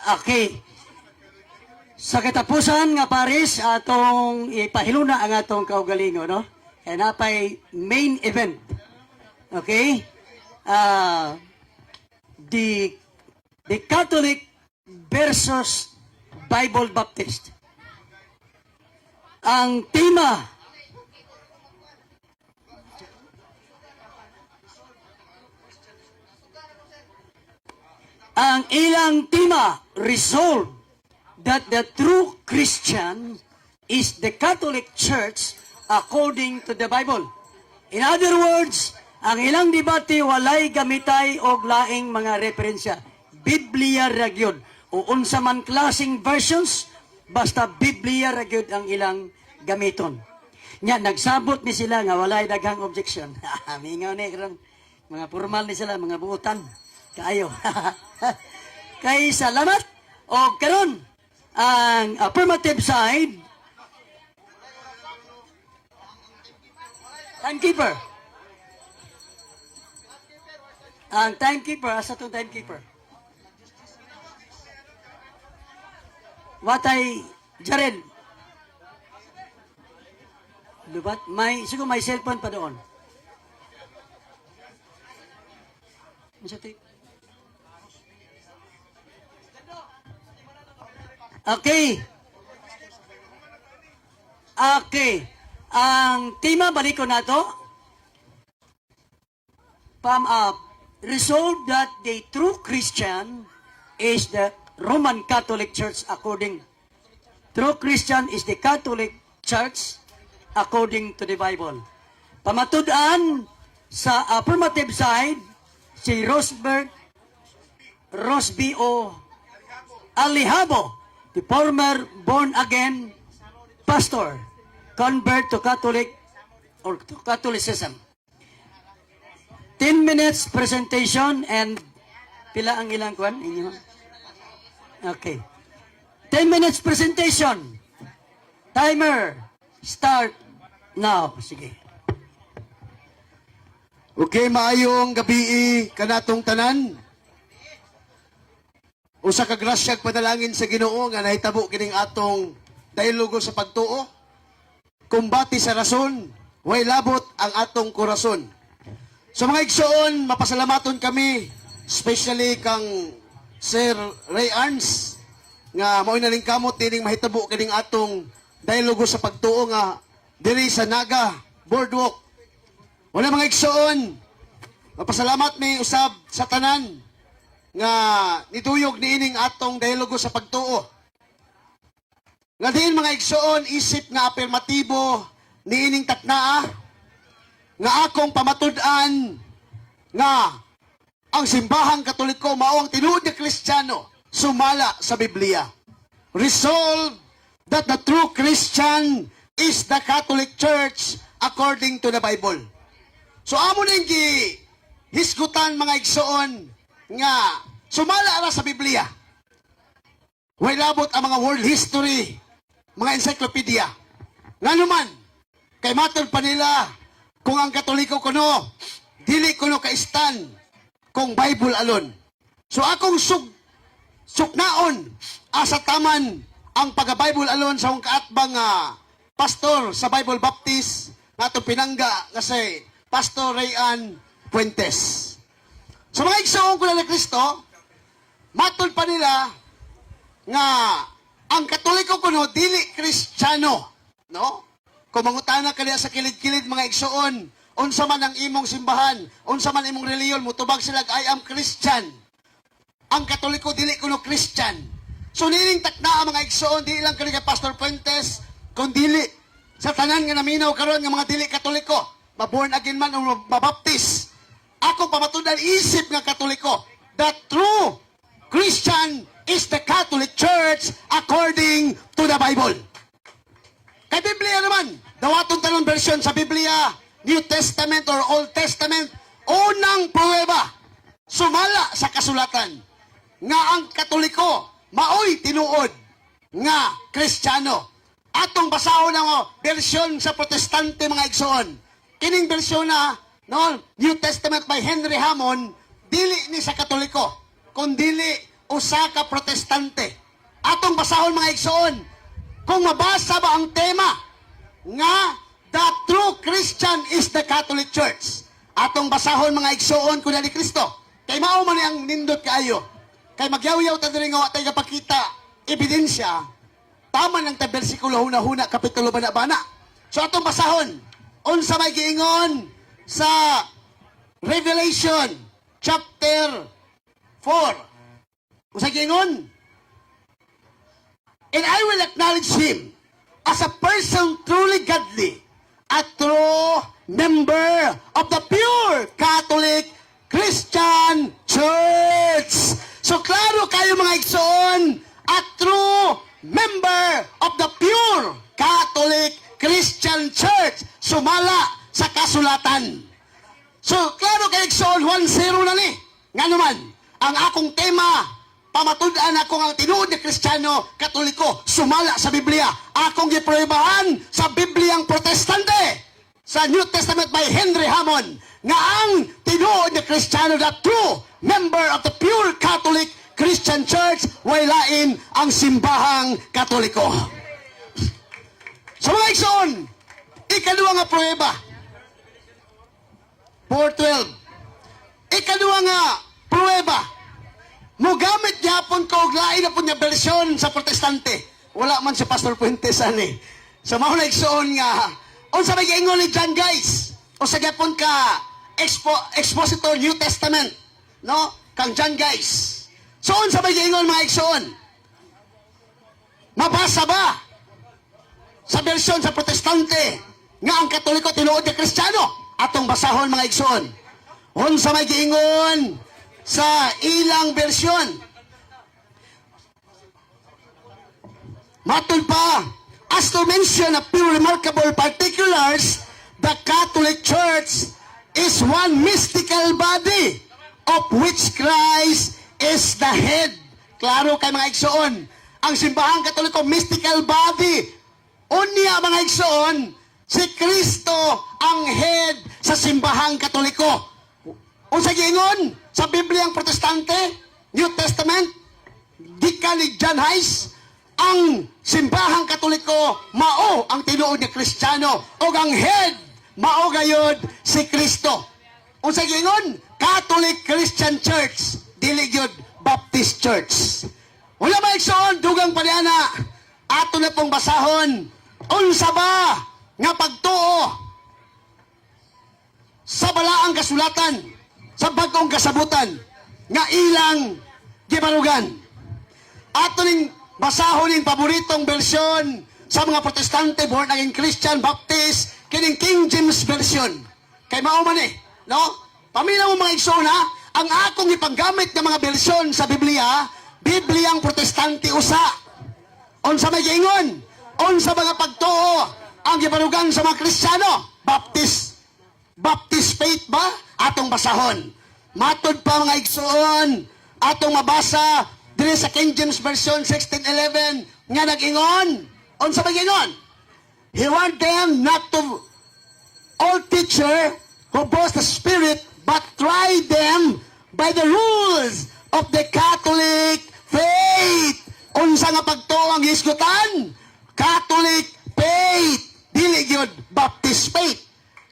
Okay. Sa katapusan nga pares atong ipahiluna ang atong kaugalingon, no? Kaya napay main event. Okay? The Catholic versus Bible Baptist. Ang tema resolve that the true Christian is the Catholic Church according to the Bible. In other words, ang ilang debate walay gamitay og laing mga referensya. Biblia ra gyud o unsa man klaseng versions, basta Biblia ra gyud ang ilang gamiton. Nya nagsabot ni sila nga walay daghang objection. Mingaw ni karon mga formal ni sila, mga buutan. Kaayo. Kay salamat o karon ang affirmative side timekeeper. Ang timekeeper, asa itong timekeeper? Watay, Jared. Lubat, siguro may cellphone pa doon. Okay. Okay. Ang tema, balik ko na to. Palm up. Resolve that the true Christian is the Roman Catholic Church according. True Christian is the Catholic Church according to the Bible. Pamatud-an sa affirmative side, si Rosby O. Alihabo, the former born-again pastor, convert to Catholic or to Catholicism. 10 minutes presentation and pila ang ilang kwan? Inyo? Okay. 10 minutes presentation. Timer. Start now. Sige. Okay, maayong gabi kanatong tanan. Usa ka grasyag padalangin sa Ginoo nga nahitabo kining atong dialogo sa pagtuo. Kumbati sa rason, way labot ang atong korason. So mga igsoon, mapasalamaton kami, especially kang Sir Ray Arns, nga mao'y nalingkamot dining mahitabo kining atong dialogo sa pagtuo nga diri sa Naga Boardwalk. Wala mga igsoon, mapasalamat mi usab sa tanan nga nituyog niining atong dialogo sa pagtuo. Nga din mga igsoon, isip nga afirmatibo niining taknaa nga akong pamatud-an nga ang simbahang Katoliko mao ang tinuod nga Kristiyano sumala sa Biblia. Resolve that the true Christian is the Catholic Church according to the Bible. So amo ning hisgutan mga igsoon nga sumala ra sa Biblia. Way labot ang mga world history, mga encyclopedia. Nganuman, kay matod pa nila kung ang Katoliko kuno, dili kuno kaistan kung Bible alone. So akong suknaon asa taman ang pag-Bible alone sa akong kaatbang pastor sa Bible Baptist na itong pinangga kasi Pastor Rayan Puentes. So mga igsoon ko na Kristo, matod pa nila nga ang Katoliko kuno dili Kristiyano, no? Kung mangutana ka sa kilid-kilid mga igsoon, unsa man ang imong simbahan, unsa man imong reliyon, mutubag sila, I am Christian. Ang Katoliko, dili kuno Christian. So nining takna mga igsoon, dili lang kani kay Pastor Puentes, kung dili sa tanan nga naminaw karon nga mga dili Katoliko, maborn again man o mabaptist. Ako pamatudan isip nga Katoliko, the true Christian is the Catholic Church according to the Bible. Kay Biblia naman, dawaton talong version sa Biblia, New Testament or Old Testament, unang pruweba, sumala sa kasulatan, nga ang Katoliko, maoy tinuod, nga Kristiyano. Atong basahon ang version sa Protestante mga igsoon. Kining version na, no, New Testament by Henry Hammond, dili ni sa Katoliko, kung dili usa ka protestante. Atong basahon mga igsoon, kung mabasa ba ang tema nga the true Christian is the Catholic Church. Atong basahon mga igsoon kuna ni Kristo. Kay mao man ang nindot kaayo. Kay magyaw-yaw ta diri nga wa tay gapakita ebidensya. Tama ng ta bersikulo huna-huna kapitulo bana-bana. So atong basahon unsa may giingon sa Revelation chapter 4. Unsa giingon? And I will acknowledge him as a person truly godly, a true member of the pure Catholic Christian Church. So klaro kayo mga igsoon, a true member of the pure Catholic Christian Church. Sumala sa kasulatan. So klaro kayo igsoon, 1-0 na ni. Nga naman, ang akong tema, pamatud-an ako ang tinuod na Kristiyano, Katoliko, sumala sa Biblia. Akong giproibahan sa Bibliang Protestante, sa New Testament by Henry Hammond, nga ang tinuod na Kristiyano, the true member of the pure Catholic Christian Church, waylain ang simbahang Katoliko. So mga igsoon, ikaduwa nga prueba, 4:12. Ikaduwa nga prueba, mugamit gyapon ko og lain na po niya bersyon sa protestante. Wala man si Pastor Puentes ani. So mao na igsoon nga unsa may giingon ni John guys? O sa gyapon ka expositor New Testament, no? Kang John guys. So unsa may giingon mga igsoon? Mabasa ba sa bersyon sa protestante nga ang Katoliko tinuod na Kristiyano? Atong basahon mga igsoon. Unsa may giingon sa ilang bersyon? Matun pa, as to mention a few remarkable particulars, the Catholic Church is one mystical body of which Christ is the head. Klaro kay mga igsoon, ang simbahang Katoliko mystical body. Unya mga igsoon, si Kristo ang head sa simbahang Katoliko. Unsa giingon sa Bibliang Protestante, New Testament, gikan ni John Heiss, ang simbahang Katoliko mao ang tinuod nga Kristiyano o ang head mao gayud si Kristo. Unsa giingon? Catholic Christian Church, dili gyud Baptist Church. Wala ba igsoon dugang paniana ato na pong basahon unsa ba nga pagtuo sa balaang kasulatan, sa bagong kasabutan nga ilang gibarugan. Ato ning basahon ning paboritong bersyon sa mga protestante, born again Christian, Baptist, kining King James Version. Kay mao man no? Paminaw mo mga igsoon ha, ang akong ipaggamit ng mga bersyon sa Biblia, Bibliang Protestante usa. Unsa may giingon? Unsa mga pagtuo ang gibarugan sa mga Kristiyano? Baptist faith ba? Atong basahon. Matod pa mga igsoon, atong mabasa diri sa King James Version 16:11 nga nag-ingon. Unsa ba gingon? He want them not to all teacher who boast the Spirit, but try them by the rules of the Catholic faith. Unsa nga pagtuo ang hisgutan? Catholic faith, dili gyud Baptist faith.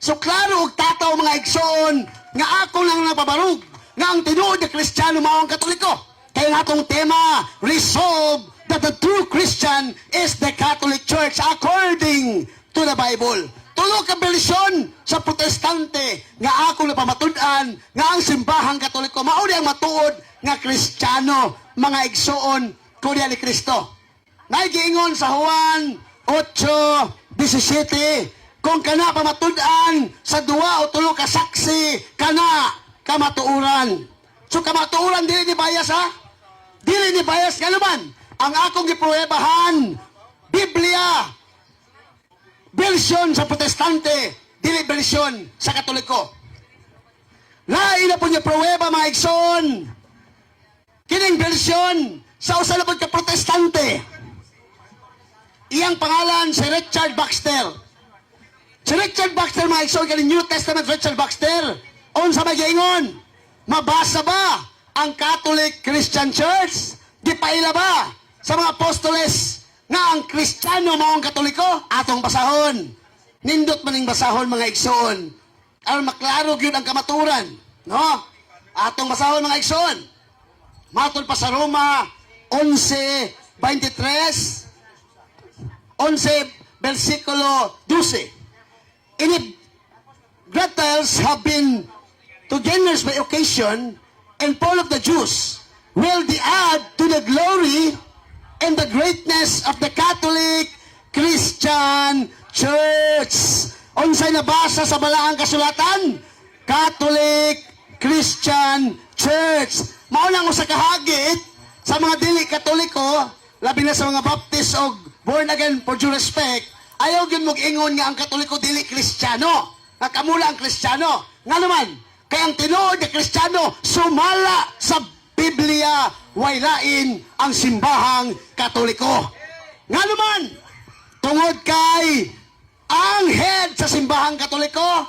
So klaro og tataw mga igsoon nga ako lang napabarug nga ang tinuod na Kristiyano mao ang Katoliko. Kaya natong tema, resolve that the true Christian is the Catholic Church according to the Bible. Tulo ka bersyon sa protestante nga ako napamatud-an nga ang simbahang Katoliko mao di ang matuod nga Kristiyano mga igsoon kuya ni Kristo. Naigiingon sa Juan 8:17, kung kana pamatud-an sa duwa o tulo ka saksi, kana kamatuuran. So kamatuuran dili ni bias ha? Dili ni bias nga naman. Ang akong gipruwebahan, Biblia, bersyon sa protestante, dili bersyon sa Katoliko. Lain na po niya pruweba mga igsoon. Kining bersyon sa usa na po ka protestante. Iyang pangalan si Richard Baxter. Si Richard Baxter, mga igsoon, kaning New Testament Richard Baxter, unsa may giingon? Mabasa ba ang Catholic Christian Church? Gipaila ba sa mga apostoles nga ang Kristiyano mao ang Katoliko? Atong basahon. Nindot maning basahon mga igsoon. Aron maklaro gyud ang kamaturan, no? Atong basahon mga igsoon. Matod pa sa Roma 11:23, 11 versikulo 12. In Gentiles have been to generous by occasion, and Paul of the Jews will they add to the glory and the greatness of the Catholic Christian Church. Unsay nabasa sa balaang kasulatan? Catholic Christian Church. Mao lang usa ka hagit sa mga dili Katoliko, labi na sa mga Baptist o born again for due respect, ayaw gyud mong ingon nga ang Katoliko dili Kristiyano. Nga kamula ang Kristiyano. Nga naman, kaya ang tinuod na Kristiyano sumala sa Biblia, way lain ang simbahang Katoliko. Nga naman, tungod kay ang head sa simbahang Katoliko,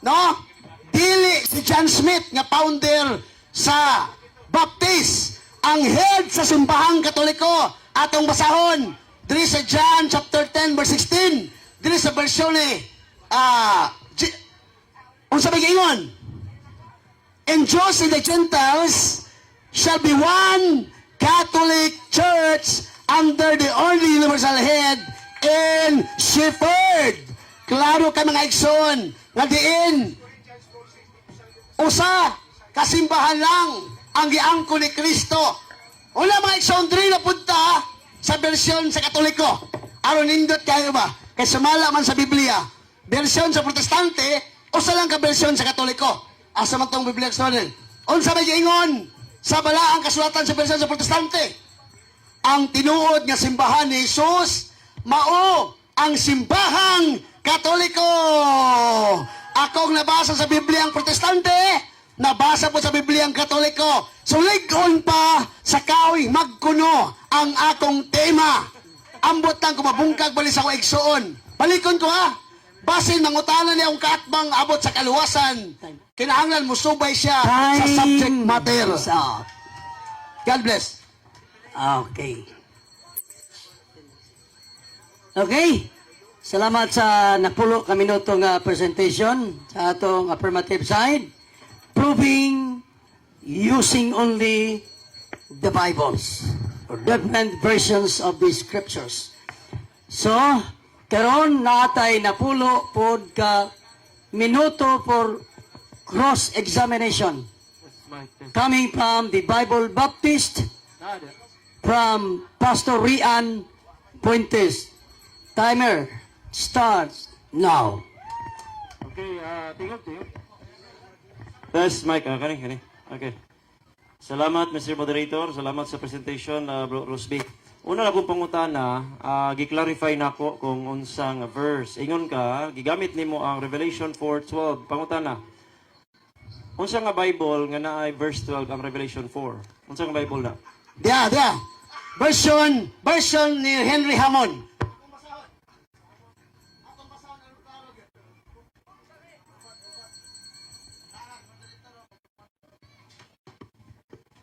no? Dili si John Smith nga founder sa Baptist. Ang head sa simbahang Katoliko, atong basahon, diri sa John chapter 10 verse 16, diri sa bersyon ni unsa ba giingon? And Jews and the Gentiles shall be one Catholic Church under the only universal head and shepherd. Klaro ka mga igsoon, nga diin usa kasimbahan lang ang giangko ni Kristo. Wala mga igsoon diri na punta sa bersyon sa Katoliko. Aron nindot kayo ba? Kay sumala man sa Biblia. Bersyon sa Protestante, usa lang ka bersyon sa Katoliko. Asa man tong Biblia igsoon? Unsa may giingon sa balaang kasulatan sa bersyon sa Protestante? Ang tinuod nga simbahan ni Jesus mao ang simbahang Katoliko. Akong nabasa sa Biblia ang Protestante, nabasa po sa Biblia ang Katoliko. Suligon pa sa kaoy magkuno ang akong tema. Ambot lang kumabungkag bali sa ko igsoon. Balikon ko ha. Basin mangutanan niya ang kaatbang abot sa kaluwasan. Kinahanglan mo subay siya sa subject matter. God bless. Okay. Okay. Salamat sa napulo ka minuto nga presentation sa atong affirmative side, proving using only the Bibles or different versions of the scriptures. So, karon natay napulo pod ka minuto for cross-examination coming from the Bible Baptist from Pastor Rian Puentes. Timer starts now. Okay, tingog. Test mic, kani. Okay. Salamat, Mr. Moderator. Salamat sa presentation, Bro Rosby. Una na kong pangutana, gi-clarify na ko kung unsang verse. Ingon ka, gigamit nimo ang Revelation 4:12. Pangutana, unsa nga Bible nga naay verse 12 ang Revelation 4? Unsa nga Bible na? Dia. Version ni Henry Hammond.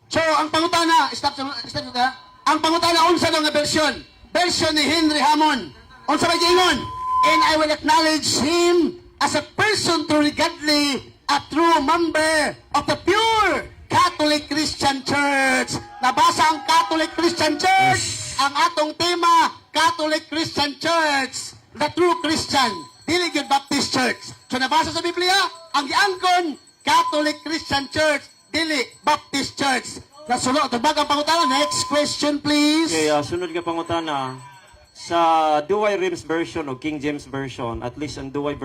So, ang pangutana, stop ka. Ang pangutana, unsa nga version? Version ni Henry Hammond. Unsa ba giingon? And I will acknowledge him as a person truly godly, a true member of the pure Catholic Christian Church. Nabasa ang Catholic Christian Church. Ang atong tema, Catholic Christian Church. The true Christian. Dili gyud Baptist Church. So nabasa sa Biblia, ang giangkon, Catholic Christian Church. Dili Baptist Church. Nasunod, bagang pangutana. Next question, please. Okay, sunod nga pangutana. Sa Douay Rheims version o King James version, at least ang Douay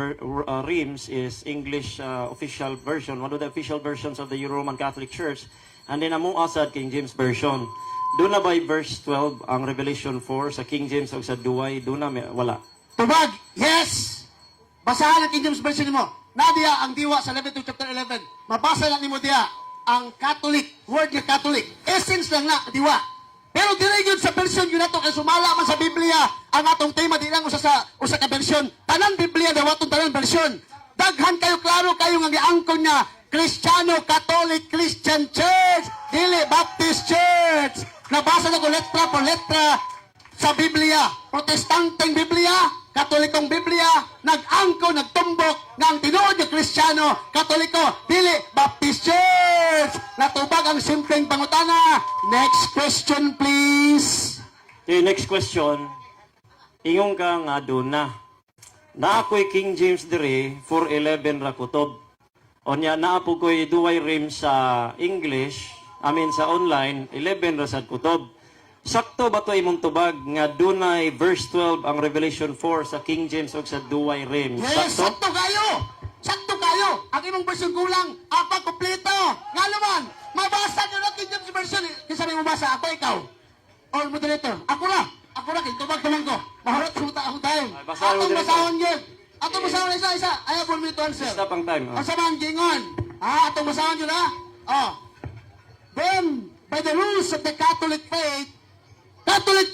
Rheims is English official version, one of the official versions of the Roman Catholic Church. And then among asad King James version. Doon na by verse 12 ang Revelation 4 sa King James o sa Douay, doon na wala. Tubag, yes! Basahan ang King James version mo. Nadia ang diwa sa Leviticus chapter 11. Mabasa lang ni mo diya ang Catholic, word nga Catholic. Essence lang na, diwa. Pero dili yun sa version yun nato kay sumala man sa Biblia ang atong tema di lang usa ka version. Tanan Biblia daw atong tanan version. Daghan kayo klaro kayo nga giangkon nga Kristiyano Catholic Christian Church, dili Baptist Church. Nabasa na ko letra por letra sa Biblia. Protestanteng Biblia, Katolikong Biblia, nag-angko, nagtumbok nga ang tinuod nga Kristiyano, Katoliko, dili Baptist Church. Natubag ang simpleng pangutana. Next question, please. Okay, next question. Ingong ka nga doon na ako'y King James dire 411 ra kutob. Onya na po ko'y duway rim sa English, sa online 11 ra sad kutob. Sakto ba to imong tubag nga dunay verse 12 ang Revelation 4 sa King James ug sa duway rim? Yes, sakto kayo! Sakto kayo! Ang imong version kulang, apa kompleto! Nga naman, mabasa nyo na King James version. Kinsa may mabasa? Ako, ikaw? Or moderator? Ako na! Ako na, tubag naman ko. Maharot akong time. Ay, basahin mo, Atong moderator. basahon yun. Atong basahon isa-isa. I have 1 minute to answer. Stop ang time. Ang saman, gingon. Atong basahon yun, ha? Then, by the rules of the Catholic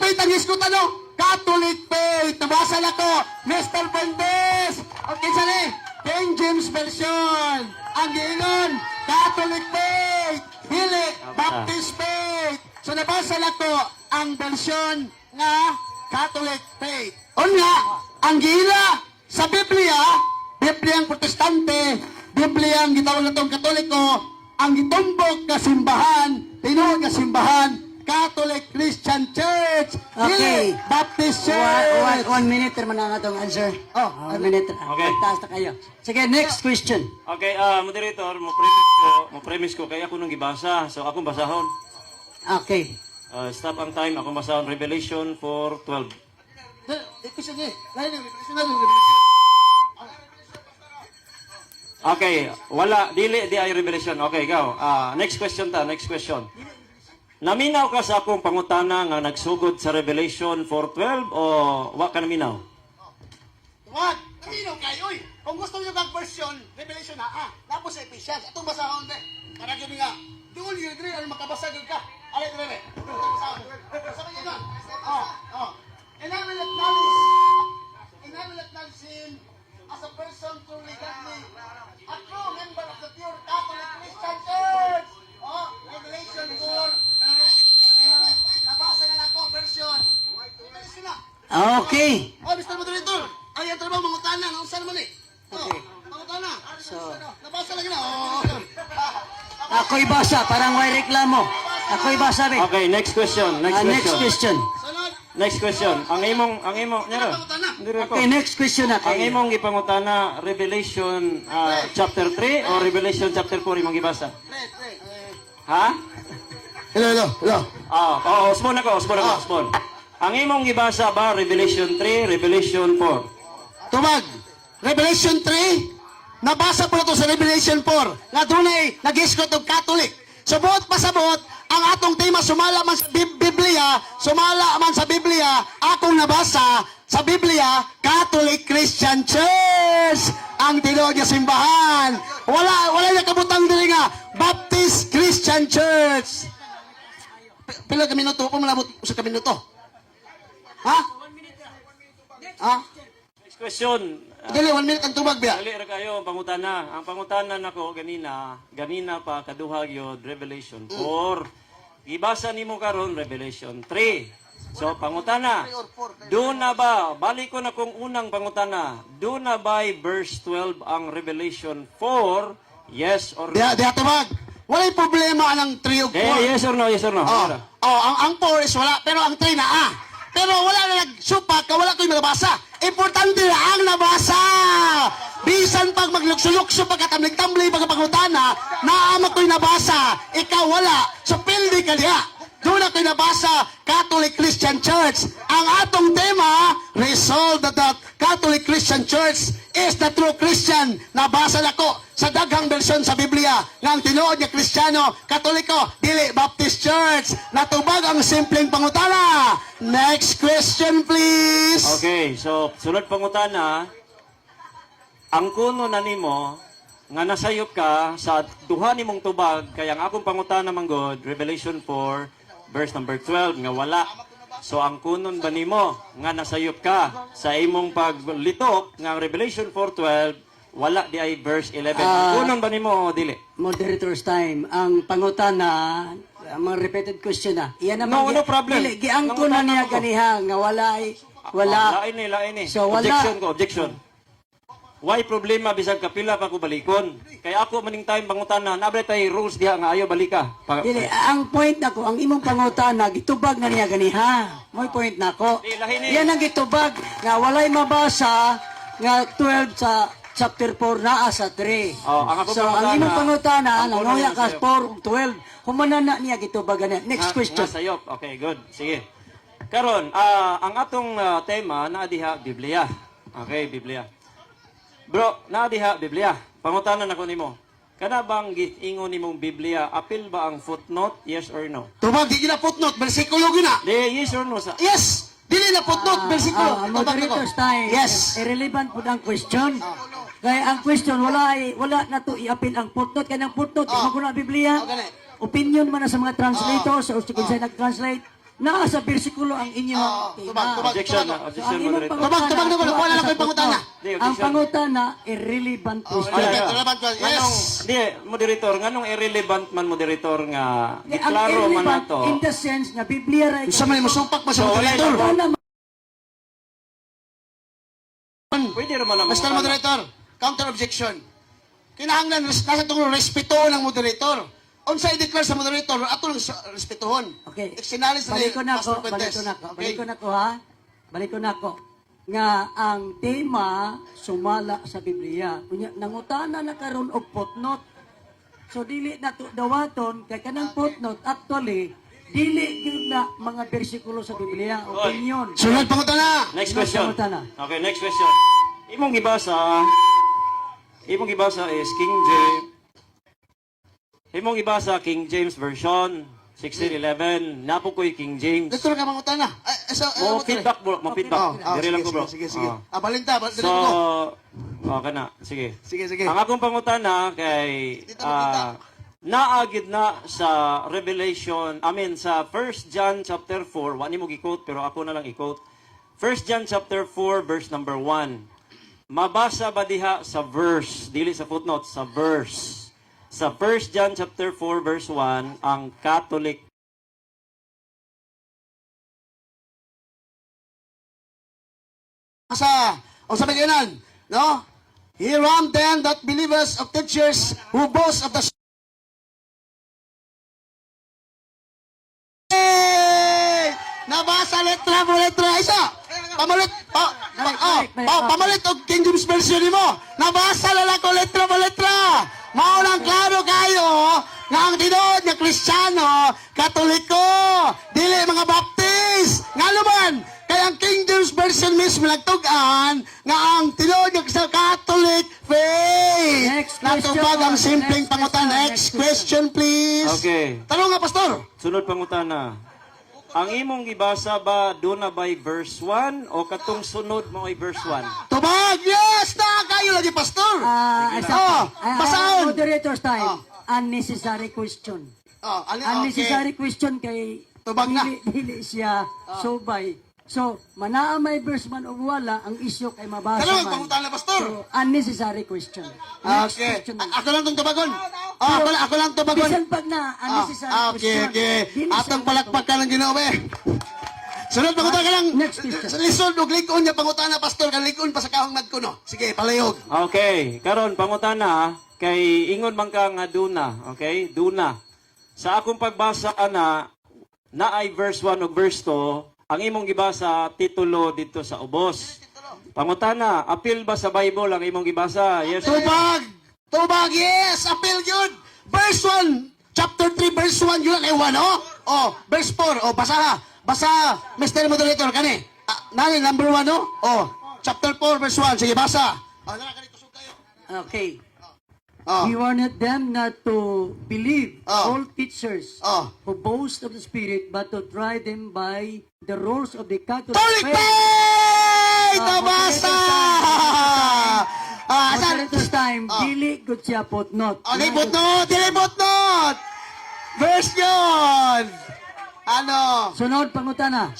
faith ang iskutan nyo. Catholic faith. Nabasa na ko. Mr. Bendes. Okay, sali. King James version. Ang giingon. Catholic faith. Dili. Baptist faith. So, nabasa na ko ang version nga Catholic faith. O nga, ang gila sa Biblia, Biblia ang protestante, Biblia ang gitawag na itong Katoliko, ang gitumbok ka simbahan, tinuod ka simbahan, Catholic Christian Church, Okay. dili Baptist Church. 1 minute naman ang atong answer. 1 minute. Okay. Taas na kayo. Sige, next question. Okay, moderator, mo premise ko kaya ako nung gibasa. So akong basahon. Okay. Stop ang time. Akong basahon Revelation 4:12. Question niya. Lain ang revelation na Okay, wala dili di ay revelation. Okay, go. Next question. Naminaw ka sa akong pangutana nga nagsugod sa Revelation 4:12 o wa ka naminaw? Wag! Kamino kayo, oy! Kung gusto nyo kang version, Revelation na, tapos sa Ephesians, atong basahon, be. Para gini nga, doon yung dre, ano makabasa ka. Alay, dre, be. Basahon. Sabi nyo doon. And I will acknowledge him as a person truly godly, a true member of the pure Catholic Christian Church. Revelation 4. Nabasa na ako, version. Revelation na. Okay. Mr. Moderator, ay ang trabaho, mangutana, ang saan naman eh. Okay. Mangutana. So, Nabasa lang na. ako'y basa, parang may reklamo. Ako'y basa, be. Okay, next question. Next question. Sunod. Next question. Ang imong nyara. Dire ko. Okay, next question na Ang kayo. imong ipangutana Revelation chapter 3 o Revelation chapter 4 imong gibasa? Pre. Ha? Hello. Osmon ako. Ang imong gibasa ba Revelation 3, Revelation 4? Tumag. Revelation 3. Nabasa po na to sa Revelation 4. Nga dunay nag-iskot og Catholic. Subot pasabot, ang atong tema sumala man sa Biblia, akong nabasa sa Biblia, Catholic Christian Church, ang tinuod nga simbahan. Wala na kabutang diri nga Baptist Christian Church. Pila ka minuto, kung malabot sa ka minuto. Ha? Next question. Dili, 1 minute ang tubag biya. Dali ra kayo ang pangutana. Ang pangutana nako ganina pa kaduhag yod Revelation 4. Ibasa nimo karon Revelation 3. So pangutana. Do na ba balik ko na kung unang pangutana. Do na ba verse 12 ang Revelation 4? Yes or no? Diha tubag. Walay problema anang 3 ug 4. Yes or no? Ang 4 is wala, pero ang 3 na Pero wala na nagsupak, wala ko'y nabasa. Importante na ang nabasa. Bisan pag maglukso-lukso, pagkatamlig-tambli, pagkapagutana, naama ko'y nabasa. Ikaw wala. So, pildi ka diha. Doon ako'y nabasa, Catholic Christian Church. Ang atong tema, resolve that the Catholic Christian Church is the true Christian. Nabasa na ko sa daghang bersyon sa Biblia ng tinuod nga Kristiyano, Katoliko, dili Baptist Church. Natubag ang simpleng pangutana. Next question, please. Okay, so sunod pangutana. Ang kuno na nimo nga nasayop ka sa duha nimong tubag kaya ang akong pangutana manggod Revelation 4 verse number 12 nga wala. So ang kunon ba nimo nga nasayop ka sa imong paglitok nga Revelation 4:12 wala di ay verse 11. Ah. Kunon ba nimo o dili? Moderator's time. Ang pangutana, mga repeated question na. Iyan naman. No problem. Dili, giangko na niya Nangutana ko. ganiha nga wala. Lain ni. So, wala. Objection. Why problema bisag kapila pa ko balikon? Kay ako maning time pangutana, nabay tay rules diha nga ayo balika. Dili, ang point nako, ang imong pangutana gitubag na niya ganiha. Mo'y point nako. Di, lahi ni. Iyan ang gitubag nga walay mabasa nga 12 sa chapter 4 naa sa 3. Oh, ang ako So, ang imong pangutana, ang nanguya kuno ka sa'yo. 4, 12. Humana na niya gitubag ganiha. Next question. Nga sayop. Okay, good. Sige. Karon, ang atong tema na diha Biblia. Okay, Biblia. Bro, na diha Biblia. Pangutanan ako nimo. Kana bang giingon nimong Biblia, apil ba ang footnote? Yes or no? Tubag, di gina footnote, bersikulo gina. Di, yes or no sa Yes! Dili na footnote, bersikulo. Tubag ako. Moderator's time. Yes. Irrelevant po ang question. Kaya ang question, wala na to i-appeal ang footnote. Kaya ang footnote, Oh. oh. na Biblia. Oh, ganun. Opinion man na sa mga translators o kung sa'yo nag-translate. Naa sa bersikulo ang inyong tubag. objection tubag. na, objection So, ang imong moderator. Tubag na ko, nakuha na lang ko yung pangutana. Di, Ang objection. pangutana, irrelevant question. Ay, Relevant, relevant question. Nganong, Yes. di, moderator, nganong irrelevant man moderator nga Ang giklaro man irrelevant nato. in the sense na Biblia ray Sa may musumpak pa sa So, moderator. wala Pwede rin man ang Mr. Moderator, counter objection. Kinahanglan nasa tungkol respeto ng moderator. Unsa i-declare sa moderator, ato lang respetuhon. Okay. Exinalis na Balik ko na ako, Balik ko na ako. Nga ang tema sumala sa Biblia. Kunya nangutana na karon og footnote. So dili na to dawaton kay kanang footnote actually dili gyud na mga bersikulo sa Biblia, opinion. Sunod pangutana. Next question. Pangutana. Okay, next question. Imong gibasa is King James. Imong gibasa King James version 1611. Napo ko'y King James. Dito ka pangutana. Mo feedback bro, mo feedback. Dire lang ko bro. Sige. Oh. Balinta, So, dito ko. okay na. Sige. Sige. Ang akong pangutana kay Dito makita. naagid na sa Revelation, sa 1 John chapter 4, wani mo gi-quote pero ako na lang i-quote. 1 John chapter 4 verse number 1. Mabasa ba diha sa verse, dili sa footnote, sa verse. Sa 1 John chapter 4 verse 1, ang Catholic O sa bigyanan, no? Here am then that believers of teachers who boast of the Hey! Nabasa letra mo letra isa. Pamalit pamalit og King James version nimo. Nabasa la ko letra mo letra. Mao nang klaro kayo nga ang tinuod nga Kristiyano, Katoliko, dili mga Baptist. Nga naman, kaya ang King James version mismo nagtugan nga ang tinuod nga Catholic faith. Next question. Natubag ang simpleng Next pangutan. question. Next question, please. Okay. Tanong nga, Pastor. Sunod pangutana. Ang imong gibasa ba doon na by verse 1 o katong sunod mo ay verse 1? Tubag! Yes! Na kayo lagi, Pastor! Basahon! Moderator's time. Unnecessary question. Unnecessary question kay Tubag na. dili siya subay. So, manaa may verse man o wala, ang isyo kay mabasa Tanong, man. pangutan na, Pastor. So, unnecessary question. Next Okay. question. Ako lang itong tubagon. Ako lang tubagon. Bisan pag na unnecessary question. Okay. dili Atong siya palakpak ka lang ginawa. Sunod, pangutan ka lang. Next question. Lisod, og likon niya pangutan na, Pastor. Kan likon pa sa kahong madkuno. Sige, palayog. Okay, karon pangutana kay ingon man ka nga duna, okay? Duna. Sa akong pagbasa na ay verse 1 o verse 2, ang imong gibasa titulo dito sa ubos. Pangutana, apil ba sa Bible ang imong gibasa? Yes. or no? Tubag! Tubag, yes! Appeal yun! Verse 1, chapter 3, verse 1 yun ay 1, oh? Oh, verse 4, oh, basa ha. Basa, Mr. Moderator, kani. Nani, number 1, oh? Oh, chapter 4, verse 1. Sige, basa. Oh, nara, kani, kusog kayo. Okay. Oh, He wanted them not to believe Oh. all teachers oh. who boast of the Spirit, but to try them by the rules of the Catholic Tolik faith. faith! Nabasa! Saan? Moderator's time, dili good siya footnote. Dilibot not! Verse yun! Ano? Sunod pangutana.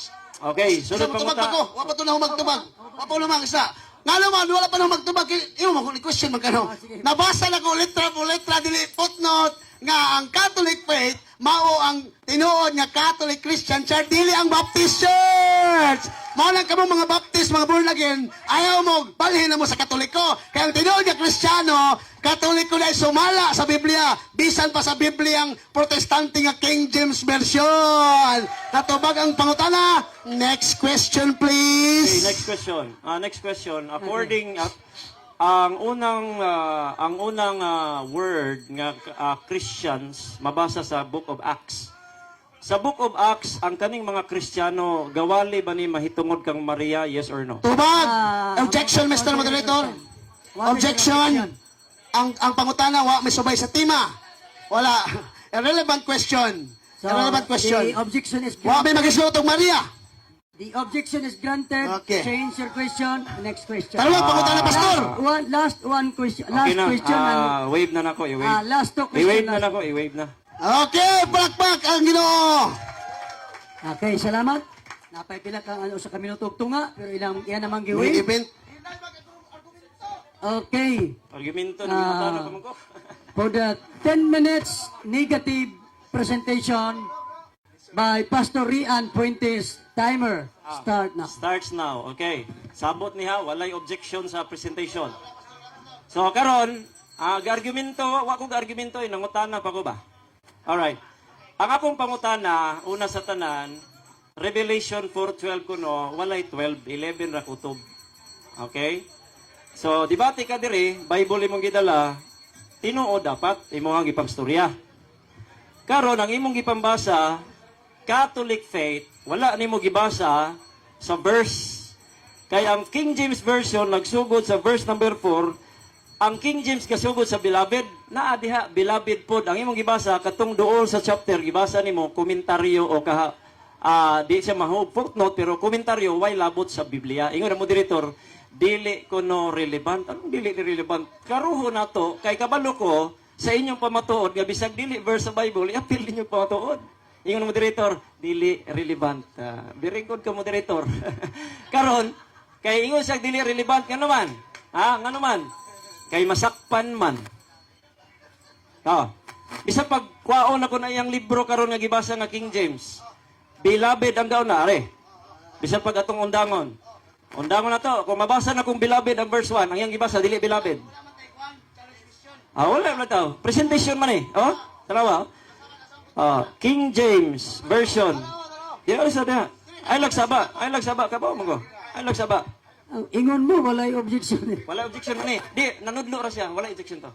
Okay, sunod Tubag pa ko. pangutana. Wapa to na humagtubag. Wapa namang isa. Nga naman, wala pa nang magtubag. Iyo mo, question man kano. sige. Nabasa na ko letra po letra, dili footnote, nga ang Catholic faith, mao ang tinuod nga Catholic Christian Church, dili ang Baptist Church. Mao lang kamo mga Baptist, mga born again, ayaw mo, balhin na mo sa Katoliko. Kaya ang tinuod nga Kristiyano, Katoliko na sumala sa Biblia, bisan pa sa Bibliang Protestante nga King James Version. Natubag ang pangutana. Next question, Okay, please. next question. Next question. According ang unang word nga Christians mabasa sa Book of Acts. Sa Book of Acts, ang kaning mga Kristiyano gawali ba ni mahitungod kang Maria, yes or no? Tubag. Ah, Objection, Mr. Moderator. Objection. Ang pangutana wa may subay sa tima. Wala. Irrelevant question. Irrelevant question. The objection is Wa may granted. magisluto Maria. The objection is granted. Okay. Change your question. Next question. Tara, pangutana, Pastor. Last one question. Okay Last na. question. Wave na nako, i-wave. Last two question. I-wave na nako, i-wave na. Okay, palakpak ang Ginoo. Okay, salamat. Napay-pila kang ano sa kaminuto tunga, pero iyan namang May giwin. event. Okay. Argumento ni matano ka mo ko. For the 10 minutes negative presentation by Pastor Rian Fuentes, timer start na. Starts now. Okay. Sabot niya, walay objection sa presentation. So karon, argumento, wa ko argumento nangutana pa ko ba? Alright. Ang akong pangutana, una sa tanan, Revelation 4:12 kuno, walay 12, 11 ra kutob. Okay? So, debate ka diri, Bible imong gidala, tinuo dapat imong ang ipangstorya. Karon ang imong gipambasa, Catholic faith, wala nimo gibasa sa verse. Kaya ang King James Version nagsugod sa verse number 4, ang King James kasugod sa beloved, naa diha beloved pod ang imong gibasa katong duol sa chapter gibasa nimo komentaryo o di siya mahog footnote pero komentaryo way labot sa Biblia. Ingon mo moderator, dili kuno relevant. Anong dili relevant? Karuho nato kay kabalo ko sa inyong pamatuod nga bisag dili verse sa Bible, i-appeal ninyo pamatuod. Ingon mo moderator, dili relevant. Very good ka moderator. Karon kay ingon siya dili relevant nga naman. Nga naman. Kay masakpan man. Bisa pag kwaon ako na iyang libro karon nga gibasa nga King James. Beloved ang daw na, are. Bisa pag atong undangon. Undangon na to. Kung mabasa na kung beloved ang verse 1, ang iyang gibasa, dili beloved. Wala na to. Presentation man eh. Tanawa. King James Version. Kaya sa diha. Ay lagsaba. Ay lagsaba. Kabaw mo ko. Ay lagsaba. Ang ingon mo, walay objection. Wala objection man eh. Di, nanudlo ra siya. Wala objection to.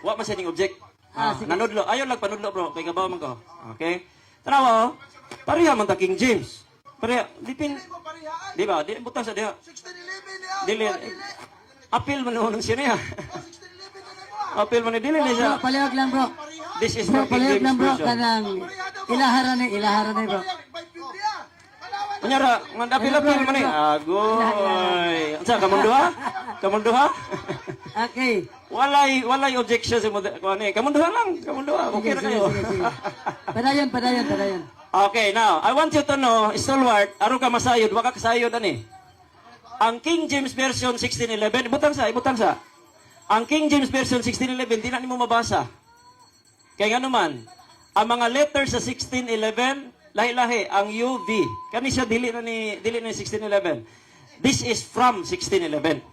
Wa man siya ning object. Sige. Nanudlo. Ayaw lang panudlo bro. Kay kabaw man ko. Okay? Tanawa, pareha man ta King James. Pareha. Dipin. Di ba? Di, butang sa diha. Dili. Appeal man nung siya niya. Appeal man dili niya siya. Bro, palihog lang bro. This is Bro, not King palihog James lang bro. version. Kanang ilaharan na bro. Kunyara, appeal man eh. Agoy. Unsa kamunduha? Kamunduha? Okay. Walay objection sa kuan eh. Kamunduha lang. Kamunduha. Okay na kayo. Sige. Padayon. Okay, now, I want you to know, stalwart, aron ka masayod, waka kasayod ani. Ang King James Version 1611, ibutang sa. Ang King James Version 1611, di na nimo mabasa. Kaya nga naman, ang mga letters sa 1611, lahi-lahi, ang UV. Kani siya dili na ni 1611. This is from 1611.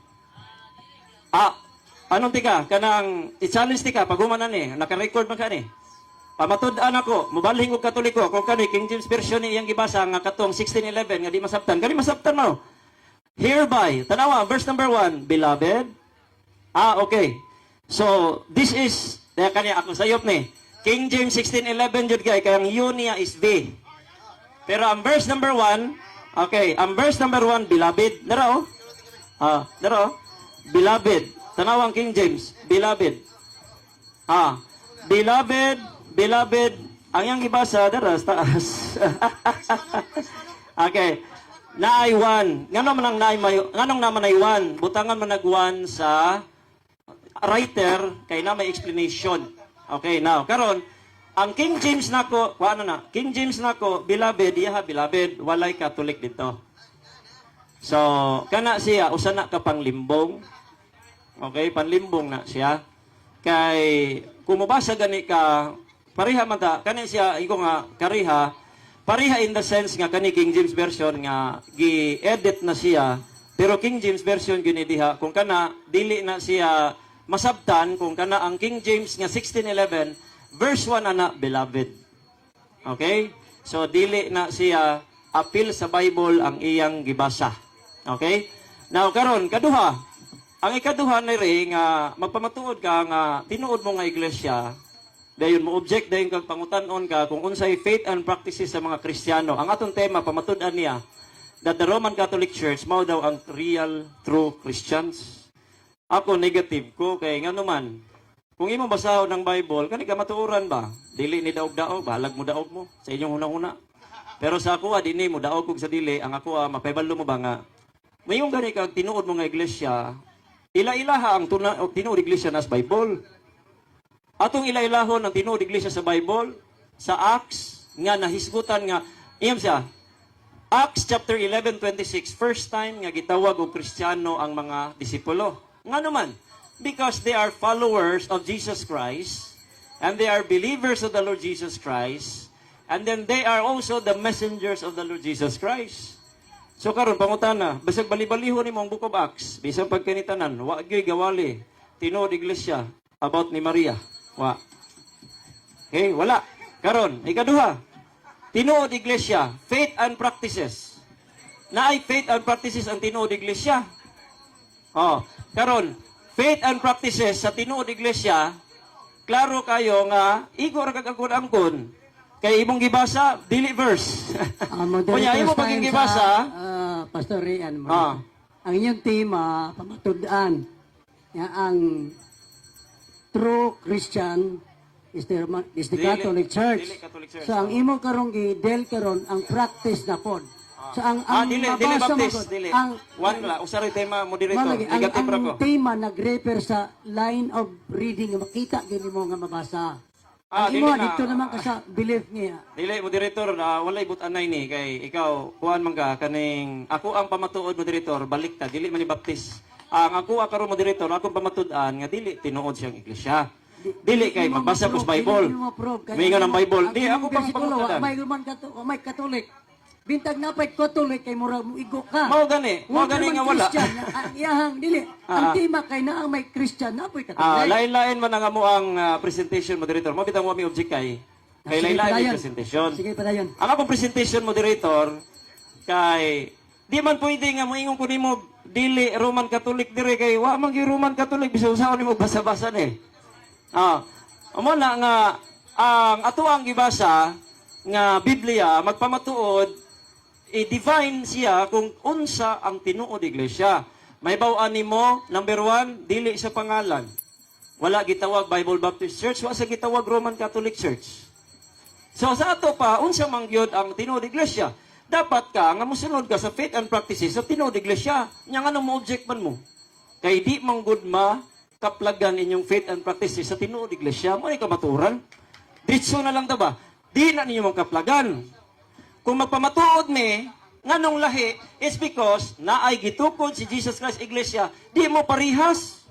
Anong tika? Kanang i-challenge tika, pagumanan ni, naka-record man ka ni. Pamatud-an ako, mubalhing og Katoliko, kung kani King James Version ni iyang gibasa nga katong 1611 nga di masabtan. Kani masabtan mo. Hereby, tanawa, verse number 1, beloved. Okay. So, this is, kani ako sayop ni. King James 1611 jud kay ang U niya is B. Pero ang verse number 1, okay, ang verse number 1, beloved. Dara oh. Beloved. Tanawang King James, beloved. Beloved, ang iyang gibasa dara sa taas. Okay. Naay 1. Nganong naman ay 1? Butangan man nag 1 sa writer kay na may explanation. Okay, now, karon ang King James nako, King James nako, beloved, beloved, walay Catholic dito. So, kana siya, usa na ka panglimbong. Okay, panlimbong na siya. Kay, kung mabasa gani ka, pariha man ta, kani siya, iko nga, kariha, pariha in the sense nga, kani King James Version nga, gi-edit na siya, pero King James Version ginidiha, kung kana, dili na siya masabtan, kung kana ang King James nga 1611, verse 1 ana, beloved. Okay? So, dili na siya appeal sa Bible ang iyang gibasa. Okay? Now, karon kaduha. Ang ikaduha na rin, nga magpamatuod ka nga tinuod mo nga iglesia, dayon mo object dayon kag pangutanon ka kung unsay faith and practices sa mga Kristiyano. Ang atong tema pamatud-an niya that the Roman Catholic Church mao daw ang real true Christians. Ako negative ko kay ngano man. Kung imo basahon ng Bible, kani ka matuoran ba? Dili ni daog-daog, balag mo daog mo sa inyong hunahuna. Pero sa ako dinhi mo daog kog sa dili, ang ako mapayballo mo ba nga mayong gani kag tinuod mo nga iglesia, ila-ilaha ang tinuod iglesia nas Bible. Atong ila-ilahon ang tinuod iglesia sa Bible, sa Acts, nga nahisgutan nga, iyam siya, Acts chapter 11:26, first time nga gitawag og Kristiyano ang mga disipulo. Nga naman, because they are followers of Jesus Christ, and they are believers of the Lord Jesus Christ, and then they are also the messengers of the Lord Jesus Christ. So karon pangutana, basag bali-balihon nimo ang Book of Acts, bisan pagkanitanan, wa gyud gawali tinuod iglesia about ni Maria. Wa. Okay, wala. Karon, ikaduha. Tinuod iglesia, faith and practices. Naay faith and practices ang tinuod iglesia. Oh, karon, faith and practices sa tinuod iglesia, klaro kayo nga igor kag angkon. Kay imong gibasa, dili verse. Kunya, imo paging gibasa, Pastor Rian, Ah. ang inyong tema, pamatud-an, nga ang true Christian is the Dili- Catholic Church. dili Catholic Church. So ang imo karong gi-del karon ang practice na pod. So ang dili mabasa mo baptist, pod, dili. ang One la, usari tema moderator, Malagi, negative ra ko. ang tema nag-refer sa line of reading nga makita gini mo nga mabasa. Ang Dili imo na. dito naman ka sa belief niya. Dili moderator, walay but-anay ni kay ikaw kuan man ka kaning ako ang pamatuod moderator, baliktad, dili man ni baptist. Ang ako karon moderator, akong pamatudan nga dili tinuod siyang iglesia. Dili kay magbasa ko sa Bible. Mingon ang Bible. Di ako pang pamatudan. May Roman may Catholic. Bintag na pa'y Catholic kay murag mo igo ka. Mao gani nga wala. Ang iyahang dili. Ang tema kay na ang may Christian na pa'y Catholic. Lain-lain man ang amo ang presentation moderator. Mo bitang mo mi object kay Sige, lain-lain padayon. ang presentation. Sige padayon. Ang akong presentation moderator kay di man pwede nga moingon ko nimo dili Roman Catholic dire kay wa man gyud Roman Catholic bisan usaon nimo basa-basa ni. Amo na nga ang ato ang gibasa nga Biblia magpamatuod i-define siya kung unsa ang tinuod iglesia. May bawaan nimo number 1 dili sa pangalan. Wala gitawag Bible Baptist Church, wa sa gitawag Roman Catholic Church. So sa ato pa, unsa man gyud ang tinuod iglesia? Dapat ka nga mosunod ka sa faith and practices sa tinuod iglesia. Nya nga mo object man mo. Kay di man gud ma kaplagan inyong faith and practices sa tinuod iglesia, mo ay kamaturan. Diretso na lang ta ba? Di na ninyo kaplagan. Kung magpamatuod mi nganong lahi is because naay gitukod si Jesus Christ iglesia, di mo parihas.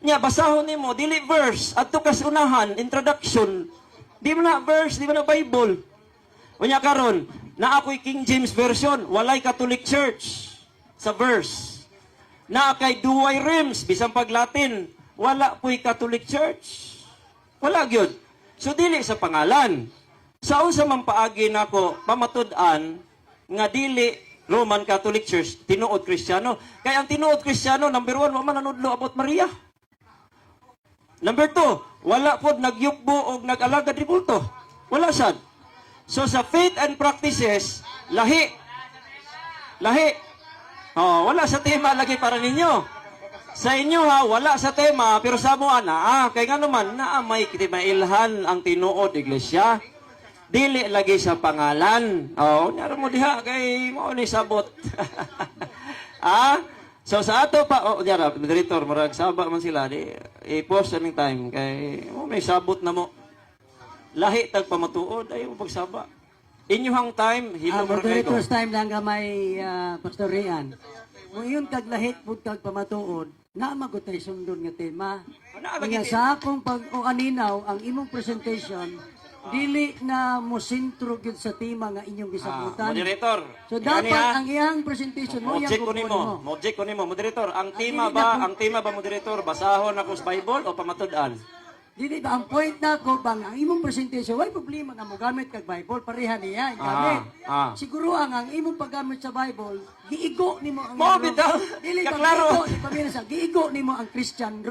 Nya basahon nimo dili verse adto ka sa unahan introduction. Di mo na verse, di mo na Bible. Unya karon, na ako'y King James Version, walay Catholic Church sa verse. Na kay duway rims, bisang pag Latin, wala po'y Catholic Church. Wala gyud. So dili sa pangalan. Sa unsa man paagi nako pamatud-an nga dili Roman Catholic Church tinuod Kristiyano. Kay ang tinuod Kristiyano number 1 wa man nanudlo about Maria. Number 2, wala pod nagyukbo og nag-alagad di kulto. Wala sad. So sa faith and practices, lahi. Lahi. Wala sa tema lagi para ninyo. Sa inyo ha, wala sa tema, pero sa mo ana, kay nga naman, na may kitimailhan ang tinuod iglesia. Dili lagi sa pangalan. Nyara mo diha, kay mo ni sabot. So sa ato pa, nyara, moderator, marag saba man sila, i-post aming time, kay may sabot na mo. Lahi tag pamatuod, ayaw mo pagsaba. Inyuhang time, hilo mo kayo. moderator's time lang nga may Pastor Rian. Kung iyon kaglahit po kag pamatuod, na magutay sundon nga tema. Kanya sa akong pag-aninaw, ang imong presentation, dili na mo sintro gyud sa tema nga inyong gisabutan. Moderator. So dapat ang iyang presentation mo Mo-object ko nimo. Mo-object ko nimo, moderator. Ang tema ba moderator, basahon ako sa Bible o pamatud-an? Dili ba ang point na ko bang ang imong presentation, why problema nga mo gamit kag Bible, pareha niya gamit. Siguro ang imong paggamit sa Bible, giigo nimo ang Mo bitaw. dili ba Kaklaro. giigo, pamilya sa giigo nimo ang Christian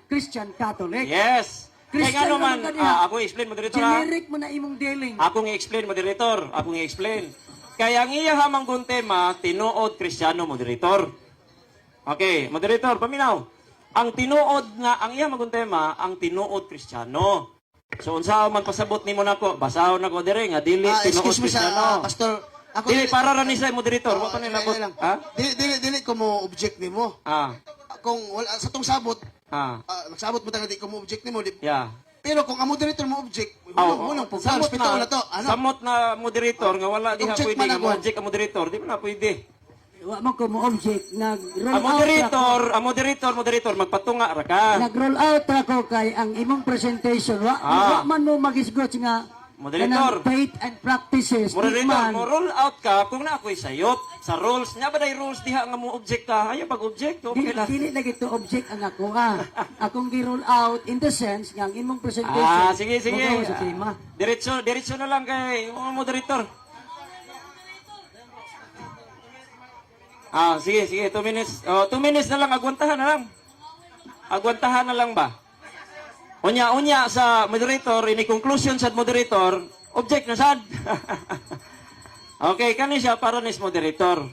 Christian Catholic. Yes. Kaya Christian nga naman, naman kaniya. ako i-explain moderator ha. Generic mo na imong dealing. Akong i-explain moderator. Akong i-explain. Kaya ang iya hamang tema, tinuod Kristiyano moderator. Okay, moderator, paminaw. Ang tinuod nga, ang iya tema, ang tinuod Kristiyano. So, unsa man pasabot nimo nako, basahon nako dire nga dili tinuod Excuse me sa Kristiyano. Pastor. Ako Dili para ra ni sa moderator, wa pa nila ko. Ha? Dili ko mo object nimo. Kung wala sa tong sabot, nagsabot mo taga di ko mo object nimo. Yeah. Pero kung ang moderator mo object, unang Samot na to. Samot na moderator nga wala diha Object pwede man nga ako. object ang moderator, di man na pwede. Wa man ko mo object nag-roll Ang moderator magpatunga ra ka. Nag-roll out ako kay ang imong presentation. Wa man mo magisgot nga Moderator. kanang faith and practices. Moderator, man. mo roll out ka kung na ako'y sayop sa rules. Nya ba day rules diha nga mo object ka? Ayaw pag-object. Okay lang. Dili lagi to object ang ako Akong gi-roll out in the sense nga ang imong presentation. Sige. mugaw sa tema. Diretso na lang kay moderator. Sige, 2 minutes. 2 minutes na lang, agwantahan na lang. Agwantahan na lang ba? Unya sa moderator, ini conclusion sa moderator, object na sad. Okay, kani siya para nis moderator.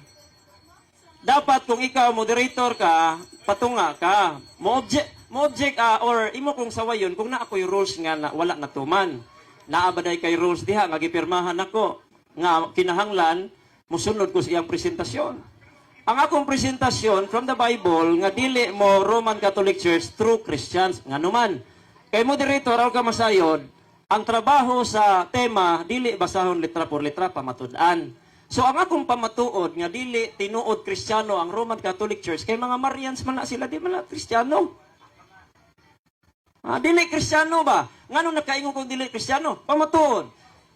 Dapat kung ikaw moderator ka, patunga ka. Mo object or imo kung sawayon kung naa ko'y rules nga na, wala natuman. Naabaday kay rules diha nga gipirmahan ako nga kinahanglan musunod ko sa iyang presentasyon. Ang akong presentasyon from the Bible nga dili mo Roman Catholic Church true Christians nga numan. Kay moderator aw ka masayod, ang trabaho sa tema dili basahon letra por letra pamatud-an. So ang akong pamatuod nga dili tinuod Kristiyano ang Roman Catholic Church kay mga Marians man na sila, di man na Kristiyano. Dili Kristiyano ba? Ngano nakaingon kung dili Kristiyano? Pamatuod.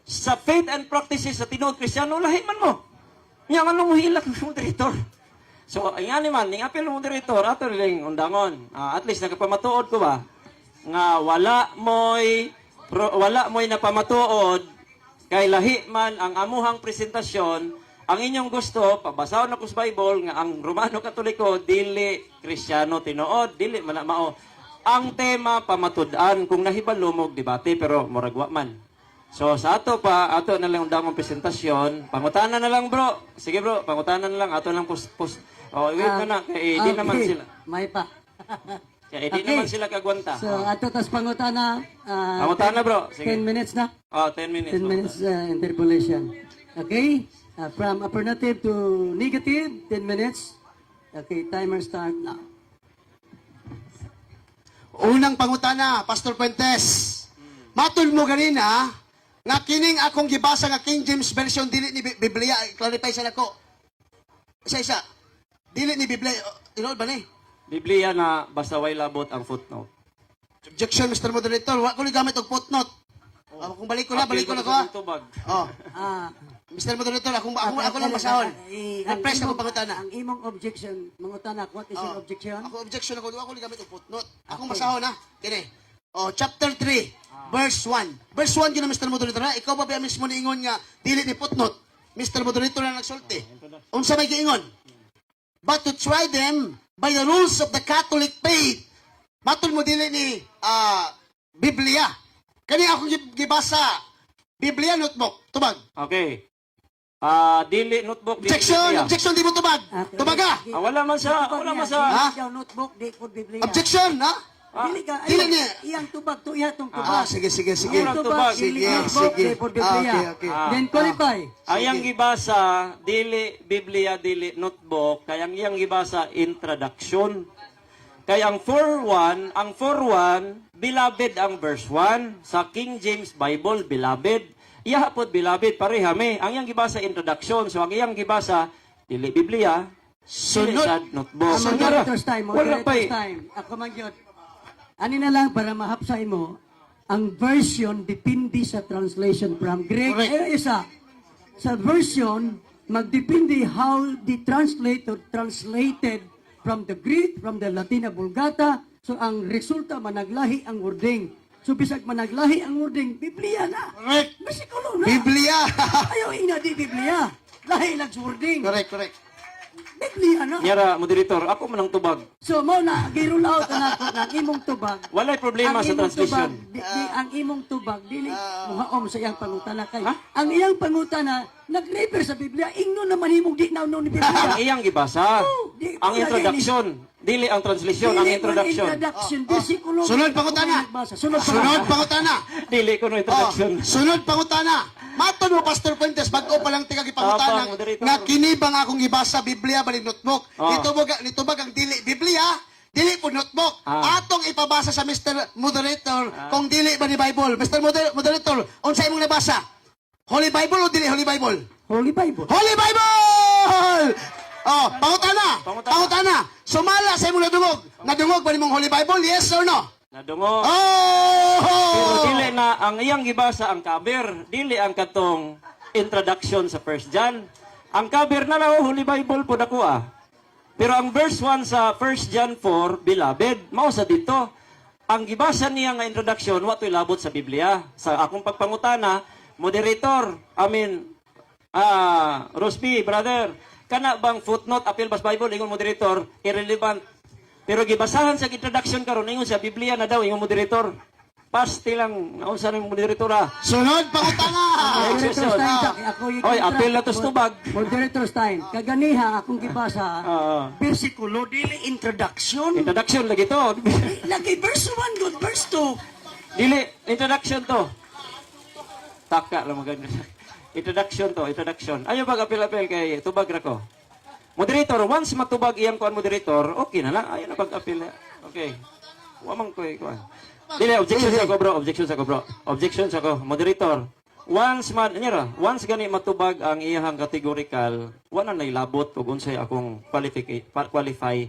Sa faith and practices sa tinuod Kristiyano, lahi man mo. Nya ngano mo hilak ng moderator? So ingani man ning apel ng moderator ato ring undangon. At least nakapamatuod ko ba nga wala mo'y napamatuod kay lahi man ang amuhang presentasyon. Ang inyong gusto, pabasahon ako sa Bible nga ang Romano Katoliko dili Kristiyano tinuod, dili man na mao. Ang tema pamatud-an kung nahibalo mo debate pero muragwa man. So sa ato na lang undang presentasyon, pangutanan na lang bro. Sige bro, pangutanan na lang ato lang post. Wait na kay di naman sila. May pa. Kaya di naman sila kagwanta. So ato tas pangutana. Pangutana bro. Sige. 10 minutes na. 10 minutes. 10 minutes interpolation. Okay? From affirmative to negative, 10 minutes. Okay, timer start now. Unang pangutana, Pastor Puentes. Matul mo ganina nga kining akong gibasa nga King James Version dili ni Biblia, clarify sa nako. Isa. Dili ni Biblia, tinuod ba ni? Biblia na basta way labot ang footnote. Objection, Mr. Moderator. Wa ko ni gamit og footnote. Kung balik ko na ko. Tubag. Mr. Moderator, ako lang basahon. Refresh ako pangutana. Ang imong objection, mangutana, what is your objection? Ako objection ako ni gamit og footnote. Akong basahon na. Kini. Chapter 3, verse 1. Verse 1 yun na, Mr. Moderator. Ikaw ba mismo niingon nga dili ni footnote? Mr. Moderator na nagsulti. Unsa may giingon? But to try them by the rules of the Catholic faith. Matul mo dili ni Biblia. Kani akong gibasa. Biblia notebook. Tubag. Okay. Dili notebook. Objection, di mo tubag. Tubaga. Wala man sa. Notebook, di po Biblia. Objection, ha? Dili ka. Dili niya. Iyang tubag to ihatong tubag. Sige. Iyang tubag, dili notebook, di po Biblia. Okay. Then qualify. Ayang gibasa, dili Biblia, dili notebook, kayang iyang gibasa introduction. Kaya ang 4.1, beloved ang verse 1, sa King James Bible, beloved. iya pod bilabid pareha me. Ang iyang gibasa introduction, so ang iyang gibasa dili Biblia, dili Sunod. sad notebook. So, Moderator's time, wala pa moderator's time. Ako man yun. Ani na lang para mahapsay mo, ang version depende sa translation from Greek. Correct. Isa, sa version, magdepende how the translator translated from the Greek, from the Latina Vulgata. So ang resulta, managlahi ang wording. So bisag managlahi ang wording, Biblia na. Correct. Basikulo na. Biblia. Ayaw ina di Biblia. Lahi lang sa wording. Correct, correct. Biblia na. Nyara, moderator, ako man ang tubag. So mo na gi-roll out na ako ng imong tubag. Walay problema Ang sa imong translation. Tubag, ang imong tubag dili muhaom sa iyang pangutana kay. Ang iyang pangutana nag-refer sa Biblia, ingno naman himong di nauno ni Ang Biblia. iyang gibasa. di- Ang introduction. Dili ang translation, ang Dili man introduction. Introduction, bersikulo. Sunod pangutana. Sunod Sunod pangutana. pangutana. Dili ko no Oh, introduction. sunod pangutana. Maton mo Pastor Fuentes bago pa lang tiga gipangutana Tama, moderator. nga kini bang akong gibasa Biblia bali notebook. Oh. Nitubag ang dili Biblia, dili po notebook. Atong ipabasa sa Mr. Moderator kung dili ba ni Bible. Mr. Moderator, unsa imong nabasa? Holy Bible o dili Holy Bible? Holy Bible. Holy Bible! Oh, pangutana. Pangutana. Pangutana. Sumala sa imong nadungog. Nadungog ba nimong Holy Bible? Yes or no? Nadungo. Oh! Pero dili na ang iyang gibasa ang cover, dili ang katong introduction sa 1 John. Ang cover na lang Holy Bible po dako ah. Pero ang verse 1 sa 1 John 4, beloved, mao sa dito. Ang gibasa niya nga introduction, wato'y labot sa Biblia. Sa akong pagpangutana, moderator, Rosby, brother, kana bang footnote appeal bas Bible ingon moderator irrelevant. Pero gibasahan sa introduction karon ingon sa Biblia na daw ingon moderator. Pasti lang naunsa ng moderatora. Sunod pangutana. Moderator's time. Ako yung Oy, appeal na to sa tubag. Moderator's time. Kaganiha akong gibasa. Bersikulo, dili introduction. Introduction lagi to. Lagi verse 1, good verse 2. Dili introduction to. Taka lang maganda. Introduction to, introduction. Ayo bag appeal kay tubag ra ko. Moderator, once matubag iyang kuan moderator, okay na lang. Ayo na pag-appeal. Okay. Wa man koy kuan. Dili objection sa ko bro, objection sa ko bro. Objection sa ko moderator. Once gani matubag ang iyang categorical, wala na ilabot ug unsay akong qualify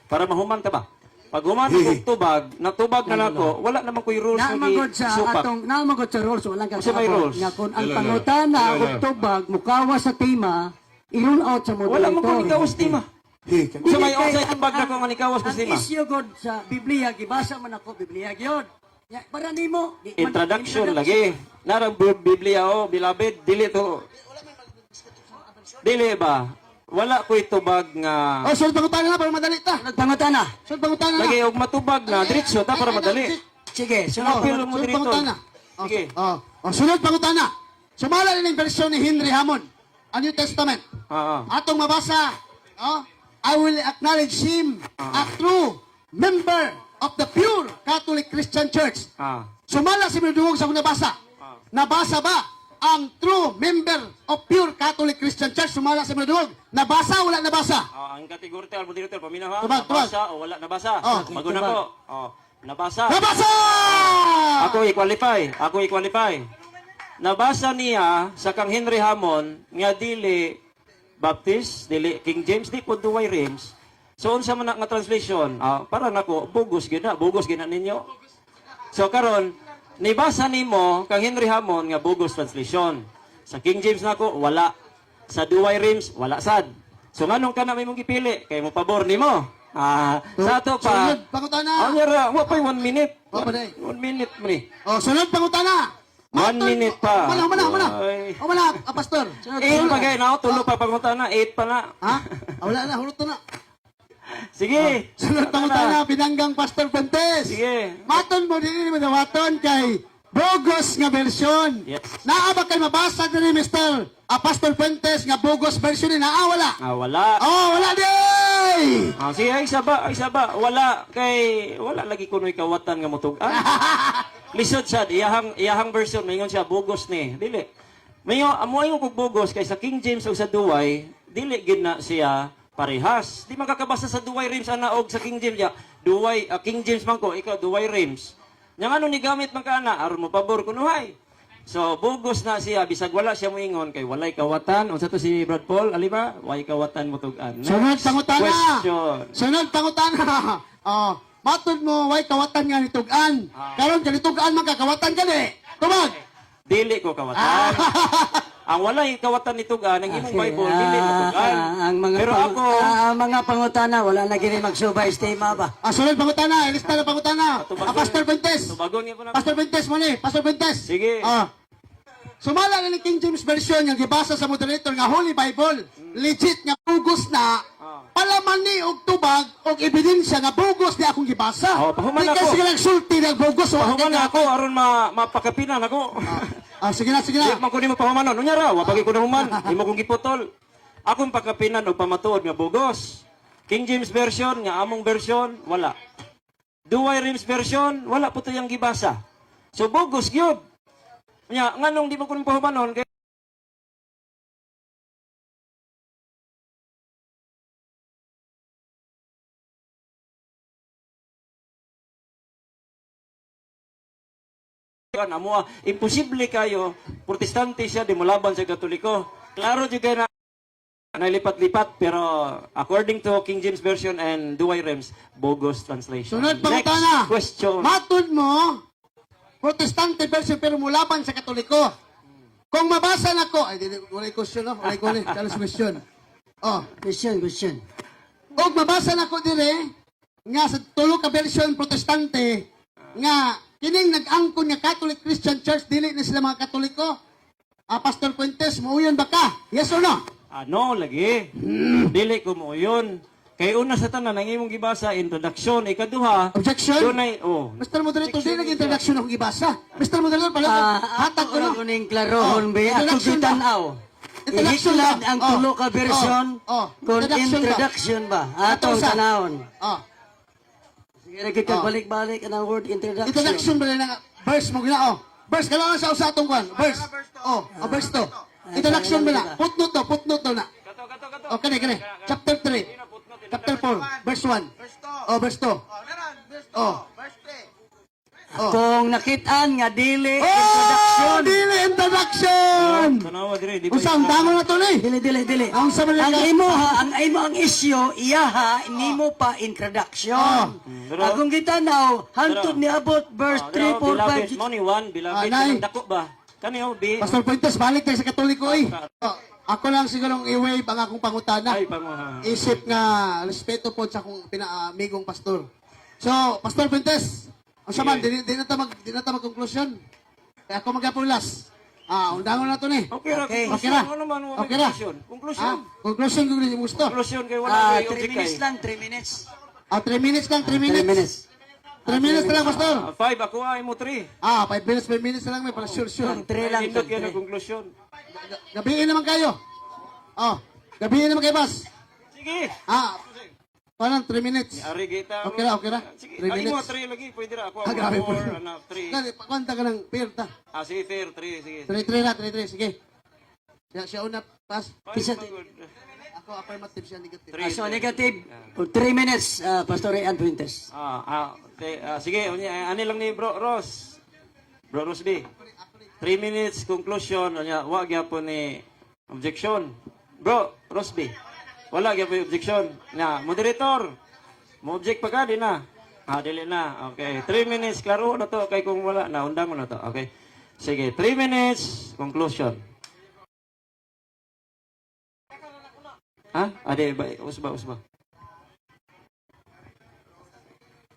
para mahuman ta ba? Pag human kog tubag, natubag na nako, wala naman ko'y rules nga Naamagod sa supak. naamagod sa rules, walang Kasi may kakabot. rules. Nga kung ang pangutana o tubag, mukawa sa tema, i-rule out sa moderator. Wala mo kong ikaw estima. So may unsay tubag na ko nga nikawas ko Ang estima. issue god sa Biblia, gibasa man ako Biblia gyud. Ya, para nimo Introduction lagi. Narang Biblia o beloved, dili to. Dili ba? Wala ko'y tubag nga Oh, sunod pangutana na para madali ta. Nagpangutana. Sunod pangutana na. lagi og matubag na diretso ta para madali. Sige, Oh, Appeal sunod moderator. pangutana. Sige. Sunod pangutana. Sumala rin ang version ni Henry Hammond. A New Testament. Atong mabasa. I will acknowledge him a true member of the pure Catholic Christian Church. Sumala si Bidungog sa kung nabasa. Nabasa ba ang true member of pure Catholic Christian Church? Sumala si Bidungog. Nabasa o wala nabasa? Ang kategorya moderator paminaw ha. Tubag, tubag. Nabasa o wala nabasa? Oh, Maguna ko. Nabasa. Nabasa! Ako i-qualify. Nabasa niya sa kang Henry Hammond nga dili Baptist, dili King James, di po duway Reims. So unsa man nga translation? Para nako bugos gina ninyo. So karon nibasa nimo kang Henry Hammond nga bugos translation. Sa King James nako wala. Sa duway Reims wala sad. So nganong kana may mong gipili kay mo pabor nimo? Sa ato pa. Sunod pangutana. Wa pa 1 minute. Oh, paday. 1 minute mo ni. Sunod pangutana. 1 minute pa. Wala. Ay. Wala, pastor. Sunod 8 pa kayo na, tulo pa pangutana, 8 pa na. Ha? Wala na, hulot na. Sige. Sunod pangutana, binanggang Pastor Fuentes. Sige. Maton mo din mo maton kay bogus nga version. Yes. Naa ba kay mabasa din ni Mr. Pastor Fuentes nga bogus version ni naa wala? Wala. Oh, wala di. Sige, ay isa ba. Wala lagi kuno'y kawatan nga mutugan. Lisod siya, iyahang version, mayngon siya, bugos ni. Dili. Amoy kog bugos, kay sa King James o sa Duway, dili gid na siya parehas. Di makakabasa sa Duway Reims ana og sa King James ya. King James man ko, ikaw Duway Reims. Nya ano ni gamit man kana aron mo pabor kunuhay. So bugos na siya bisag wala siya moingon kay walay kawatan. Unsa to si Brad Paul? Ali ba? Way kawatan mo tug-an. Sunod pangutana. Question. Sunod pangutana. Oh, matod mo way kawatan nga nitugan. Karon kanitugan man kakawatan kani. Tubag. Dili ko kawatan. Ang walay kawatan ni tug-an ang imong Bible dili mo tug-an. ang mga Pero ako ang mga pangutana wala na gini magsubay estima ba. Sunod pangutana, ilista na pangutana. Pastor Fuentes. tubagon niya po na. Pastor Fuentes mo ni, Pastor Fuentes. Sige. Sumala na ni King James Version nga gibasa sa moderator nga Holy Bible. Legit nga bugos na. Palaman ni og tubag og ebidensya nga bugos ni akong gibasa. Pahuman Di ako. kasi nagsulti ng bugos. Pahuman na ako aron mapakapinan ako. Sige na, sige Di na. man ko nimo pahumanon. Unya ra, wa pagi ko na human. Imo kong giputol. Akong pagkapinan og pamatuod nga bugos. King James version nga among version wala. Duway Rims version wala po yang gibasa. So bugos gyud. Unya nganong di mo ko nimo pahumanon kay amo imposible kayo protestante siya di molaban sa katoliko. Klaro jud kay na nalipat-lipat pero according to King James version and Duway Rems bogus translation. Sunod Next pangutana. question. Matod mo, protestante version pero mulaban sa katoliko. Kung mabasa na ko, ay, wala question, no? Wala kalos question. Question. Og mabasa na ko dire, nga sa tulo ka version protestante, nga, kining nag-angkon nga Catholic Christian Church, dili na sila mga katoliko. Pastor Fuentes, mauyon ba ka? Yes or no? Ano lagi? Dili ko mo yun. Kay una sa tanan ang imong gibasa introduction ikaduha. Objection? Dunay Mr. Moderator, di nag-introduction ako gibasa. Mr. Moderator, pala, hatag ko Ako no? na kuning klarohon ba? Ako Introduction ba? gitanaw. Introduction ba? Ihiklad ang tulo ka version kung Introduction ba? introduction ba? Atong Ito sa- tanawon. Sige, Oh. balik-balik ang word introduction. Introduction ba rin na verse mo gina, Verse, kailangan sa usatong kwan. Verse. Verse to. Introduction ba na? Footnote to na. kato. Kani. Chapter 3. Chapter 4. Verse 1. Verse 2. Kung nakitaan nga dili introduction. Dili introduction! Tanawa dire di ba? Usang damo na to ni. Dili. Ang sa mga Ang imo ang issue, iyaha, nimo pa introduction. Pero- Akong gitanaw, hantod ni abot verse 3, 4, 5, 6. Money one bilabid Nay. ng dako ba? Kaniyo bi. Pastor Fuentes, balik tayo sa Katoliko eh. Ako lang sigurong i-wave ang akong pangutana. Ay panguha. Isip nga, respeto po sa akong pinaamigong pastor. So, Pastor Fuentes, ang saman, di na ta mag-conclusion. Kaya ako magapulas. Undangon na to ni. Okay ra. Okay. Okay ra. Ano naman Okay ra. Conclusion. Conclusion kung hindi mo gusto. Conclusion kay wala kay 3 object minutes kay. lang, 3 minutes. 3 minutes lang, 3 3 minutes. minutes. 3 minutes na lang, Pastor. 5 ako ay mo 3. 5 minutes na lang, may para sure. Three lang, Indot three. yan ang conclusion. Gabihin naman kayo. Gabihin naman kayo, boss. Sige. Parang 3 minutes. Ari kita. Okay ra. Sige. 3 Ay mo minutes. 3 lagi pwede ra ako. Grabe po. 4 ana 3. Kwanta ka ng pair ta. Sige fair 3 sige. 3 na, 3. Sige. Siya una, pass. Isa- Ako affirmative, siya negative. So, negative. 3 minutes, Pastor Ian Fuentes. Sige, ani lang ni Bro Ross. Bro Ross B. 3 minutes conclusion nya wa gyapon ni objection. Bro Ross B. Wala gyapon objection. Nya moderator. Mo object pa ka di na. Dili na. Okay. 3 minutes klaro na to kay kung wala na undang mo na to. Okay. Sige, 3 minutes conclusion. Ade ba usba.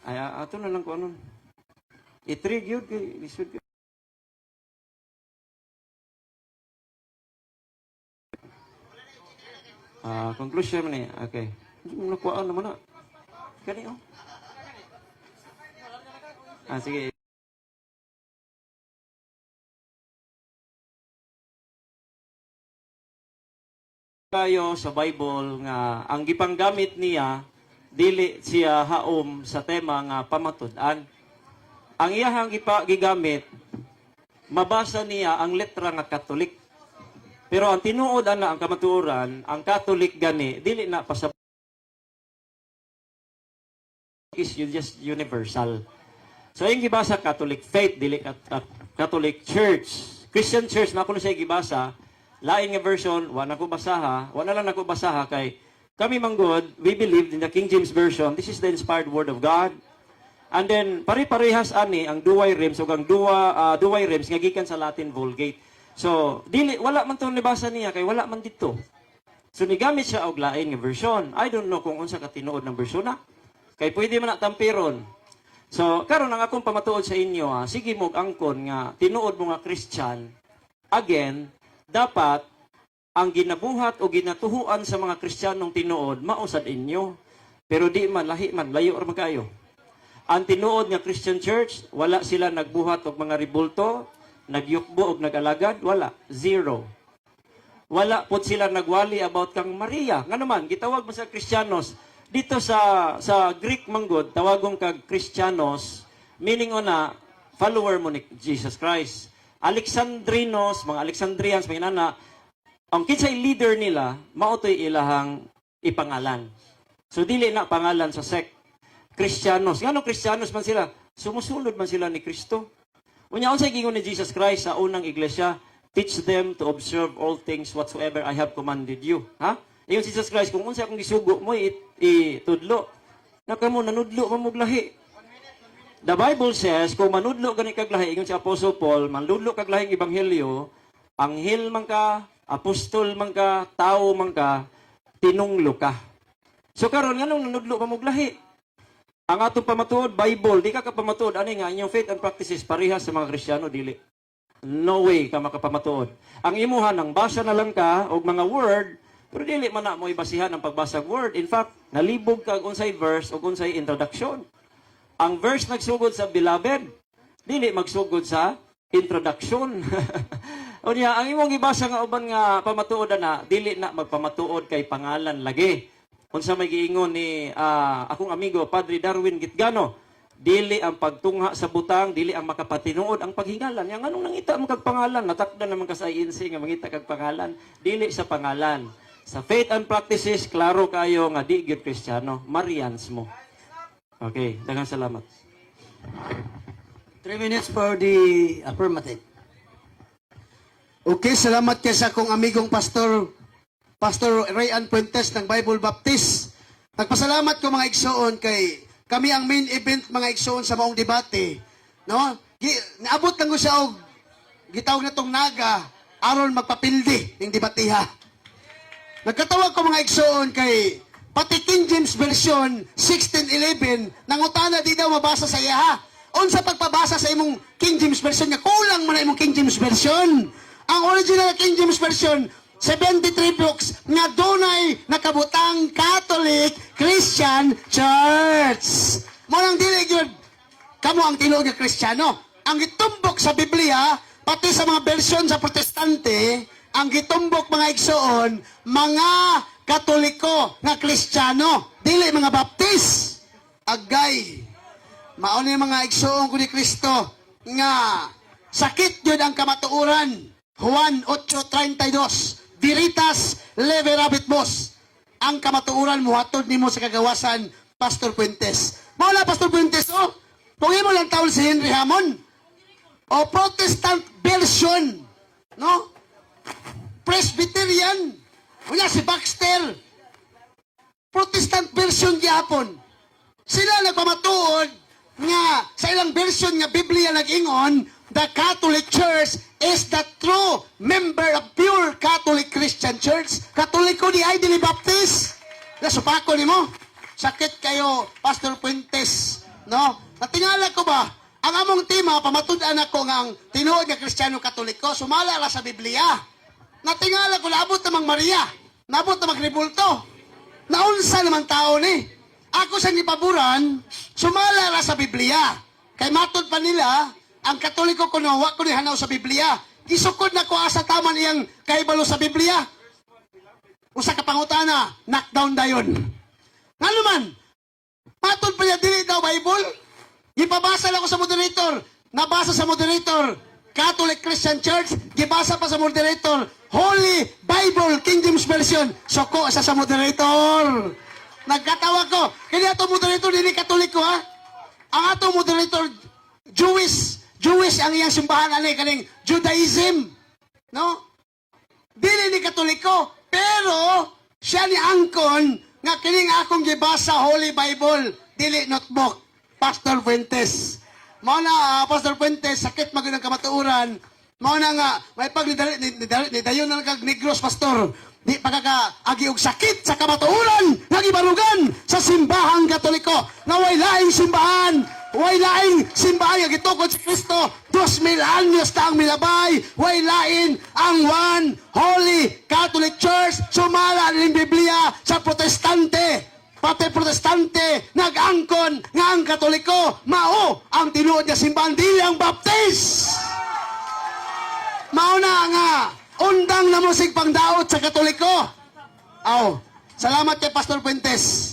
Ay ato na lang ko anon. I-3 gyud kay lisod ka. Conclusion man ni. Okay. Nakuha naman na. Kani oh. Sige. Kayo sa Bible nga ang gipanggamit niya dili siya haom sa tema nga pamatud-an. Ang iyahang gigamit mabasa niya ang letra nga Katolik. Pero ang tinuod ana ang kamatuoran, ang Katolik gani dili na pa sa is just universal. So yung gibasa Catholic faith dili Catholic Church. Christian Church, na ako na siya gibasa, lain nga version, wala lang nako basaha kay kami manggod, we believe in the King James Version. This is the inspired word of God. And then pare-parehas ani ang duway rims ug ang duway rims nga gikan sa Latin Vulgate. So, wala man to nibasa niya kay wala man dito. So nigamit siya og lain nga version. I don't know kung unsa ka tinuod ng version na. Kay pwede man na tampiron. So, karon ang akong pamatuod sa inyo, sige mo angkon nga tinuod mo nga Christian. Again, dapat ang ginabuhat o ginatuhuan sa mga Kristiyanong tinuod mausad inyo. Pero di man lahi man layo ra magayo. Ang tinuod nga Christian Church, wala sila nagbuhat og mga ribulto, nagyukbo og nagalagad, wala, zero. Wala po sila nagwali about kang Maria. Nga naman, gitawag mo sa Kristiyanos. Dito sa Greek manggod, tawagong kag Kristiyanos, meaning na follower mo ni Jesus Christ. Alexandrinos, mga Alexandrians, mga inana, ang kinsay leader nila, mautoy ilahang ipangalan. So, dili na pangalan sa sect. Kristiyanos. Nga Kristiyanos man sila? Sumusunod man sila ni Kristo. Unya, unsay gingon ni Jesus Christ sa unang iglesia, teach them to observe all things whatsoever I have commanded you. Ha? Iyon si Jesus Christ, kung unsa akong gisugo mo, itudlo. Nakamo, nanudlo, mamuglahi. The Bible says, kung manudlo gani kaglahi, ingon si Apostle Paul, manudlo kaglahing ebanghelyo, anghel man ka, apostol man ka, tao man ka, tinunglo ka. So karon nganong nanudlo mamuglahi? Ang atong pamatuod, Bible, di ka kapamatuod, ani nga, inyong faith and practices, parehas sa mga Kristiyano, dili. No way ka makapamatuod. Ang imuhan, ang basa na lang ka, o mga word, pero dili man na mo ibasihan ang pagbasag word. In fact, nalibog ka unsay verse o unsay introduction. Ang verse nagsugod sa beloved, dili magsugod sa introduction. O niya, ang imong ibasa nga uban nga pamatuod na, dili na magpamatuod kay pangalan lagi. Unsa may giingon ni akong amigo Padre Darwin Gitgano, dili ang pagtungha sa butang, dili ang makapatinuod ang paghingalan. Yang anong nangita mo kag pangalan? Natakdan naman ka sa INC nga mangita kag pangalan. Dili sa pangalan. Sa faith and practices, klaro kayo nga di gyud Kristiyano, Marians mo. Okay, daghang salamat. 3 minutes for the affirmative. Okay, salamat kay sa akong amigong Pastor Rayan Puentes ng Bible Baptist. Nagpasalamat ko mga igsoon kay kami ang main event mga igsoon sa maong debate. No? Naabot lang ko siya og gitawag na tong naga aron magpapildi ng debatiha. Nagkatawag ko mga igsoon kay pati King James Version 1611 nangutana di daw mabasa sa iya ha. Unsa pagpabasa sa imong King James Version nga kulang man na imong King James Version. Ang original King James Version 73 books nga dunay nakabutang Catholic Christian Church. Mo nang dili gyud kamo ang tinuod nga Kristiyano. Ang gitumbok sa Biblia pati sa mga bersyon sa Protestante, ang gitumbok mga igsoon mga Katoliko nga Kristiyano, dili mga Baptist. Agay. Mao ni mga igsoon ko ni Kristo nga sakit gyud ang kamatuoran. Juan 8:32 Veritas leverabit vos. Ang kamatuoran mo hatod nimo sa kagawasan, Pastor Puentes. Mao Pastor Puentes, oh. Kung imo lang taon si Henry Hammond o Protestant version, no? Presbyterian. Unya si Baxter. Protestant version gyapon. Sila nagpamatuod nga sa ilang version nga Biblia nag-ingon, the Catholic Church is the true member of pure Catholic Christian Church. Katoliko di ay dili Baptist. Nasupako ni mo. Sakit kayo, Pastor Puentes. No? Natingala ko ba, ang among tema, pamatud-an ako nga ang tinuod nga Kristiyano Katoliko, sumala ra sa Biblia. Natingala ko, naabot namang Maria. Naabot namang Ribulto. Naunsa namang tao ni. Ako sa nipaburan, sumala ra sa Biblia. Kay matod pa nila, ang Katoliko kuno, wa ko ni hanaw sa Biblia. Gisukod na ko asa tama niyang kaibalo sa Biblia. Usa ka pangutana, knockdown dayon. Nga naman, matod pa niya dili daw Bible. Gipabasa na ko sa moderator. Nabasa sa moderator, Catholic Christian Church. Gibasa pa sa moderator, Holy Bible King James Version. Soko sa moderator. Nagkatawa ko. Kaya ato moderator, dili Katoliko ha. Ang ato moderator, Jewish Jewish ang iyang simbahan ani kaning Judaism. No? Dili ni Katoliko, pero siya ni angkon nga kining akong gibasa Holy Bible, dili notebook. Pastor Fuentes. Mao na Pastor Fuentes sakit magud ang kamatuoran. Mao na nga may pag ni dayon na kag Negros pastor. Di pagkakaagi og sakit sa kamatuoran nagibarugan sa simbahang Katoliko nga way laing simbahan. Way laing simbahan nga gitukod sa Kristo. 2,000 anyos ta ang milabay. Way lain ang one Holy Catholic Church. Sumala ning Biblia sa Protestante. Pati Protestante nag-angkon nga ang Katoliko mao ang tinuod nga simbahan dili ang Baptist. Mao na nga undang na mo sig pangdaot sa Katoliko. Aw, salamat kay Pastor Fuentes.